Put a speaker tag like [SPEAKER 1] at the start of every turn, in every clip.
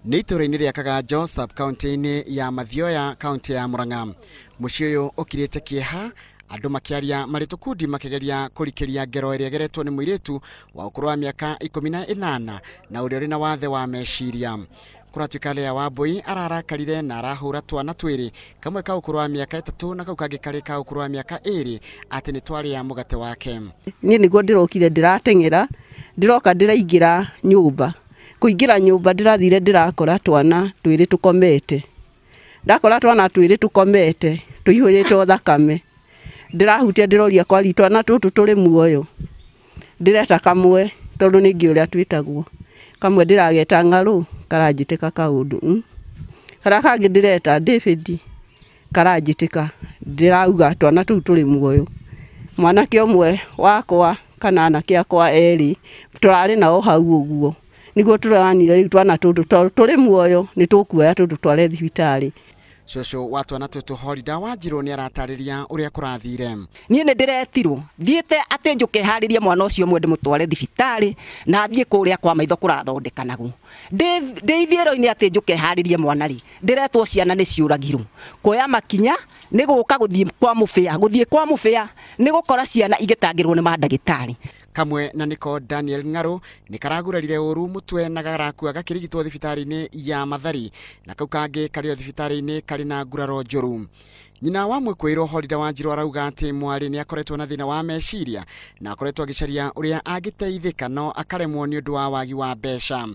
[SPEAKER 1] Nĩ ituura-ini ria Kaganjo sub-county-ini ya Mathioya, county ya Murang'a. Muciĩ ũyũ ũkirĩte kĩeha, andũ makĩaria marĩ tũkundi makĩgeria kũrikĩria ngero ĩrĩa ĩgeretwo nĩ mũirĩtu wa ũkũrũ wa mĩaka 18 na ũrĩa ũrĩ na waathe wa meciria. Karatuika Leah Wambui ararakarire na arahũra twana twĩrĩ, kamwe ka ũkũrũ wa mĩaka 3 na kau kangĩ karĩ ka ũkũrũ wa mĩaka 2 atĩ nĩ twarĩa mugate wake.
[SPEAKER 2] Niĩ nĩguo ndĩrokire ndĩrateng'era, ndĩroka ndĩraingĩra nyũmba. Kuingira nyumba ndirathire ndirakora twana twiri tukomete. Ndakora twana twiri tukomete, tuihurĩtwo thakame. Ndirahutia ndiroria kwari twana tutu turi muoyo. Ndireta kamwe tondu ningi uria twitagwo. Kamwe ndirageta Ngero karanjitĩka kaundu. Kara kangi ndireta David karanjitĩka. Ndirauga twana tutu turi muoyo. Mwanake ũmwe wakwa kana anake akwa eri turari nao hau uguo. Niguo turanire riu twana tutu turi muoyo ni tukuoya tutu tware thibitari.
[SPEAKER 1] Cũcũ wa twana tutu Holiday Wanjirũ nĩ aratarĩria ũrĩa kũrathire.
[SPEAKER 3] Niĩ nĩ ndiretirwo thiĩte atĩ njuke harĩrie mwana ũcio mwende mũtware thibitari na thiĩ kũrĩa kwa maitho kũrathondekanagwo. Ndĩithiĩro-inĩ atĩ njuke harĩrie mwana rĩ, ndiretwo ciana nĩ ciũragirwo. Kuoya makinya nĩ gũka gũthiĩ kwa mũbĩa nĩ gũkora ciana igĩtangĩrwo nĩ mandagĩtarĩ.
[SPEAKER 1] Kamwe na niko Daniel Ngero nĩ karagurarire ũru mũtwe na garakua gakĩrigitwo thibitari-inĩ ya Mathari na kau kangĩ karĩ thibitari-inĩ karĩ na nguraro njũru. Nyina wa Muikuirwo Holiday Wanjirũ arauga atĩ mwarĩ nĩ akoretwo na thĩna wa meciria na akoretwo agĩcaria ũrĩa angĩteithĩka no akaremwo nĩ ũndũ wa wagi wa mbeca.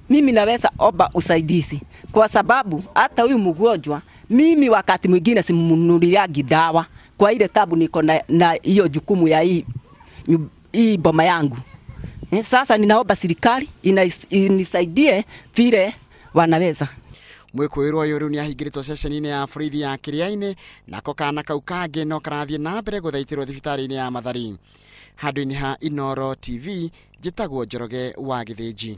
[SPEAKER 3] Mimi naweza omba usaidizi kwa sababu hata huyu mgonjwa mimi wakati mwingine simununuliagi dawa kwa ile tabu niko na hiyo jukumu ya hii boma yangu. Sasa ninaomba serikali inisaidie vile wanaweza.
[SPEAKER 1] Muikuirwo ũyũ rĩu nĩ ahingĩrĩtwo ceceni-ini ya borithi ya kiria-ini nako Kaana kau kangĩ no karathiĩ na mbere gũthaitĩrwo thibitari-inĩ ya Mathari. Handũ-inĩ ha Ngero TV njĩtagwo Njoroge wa Gĩthĩnji.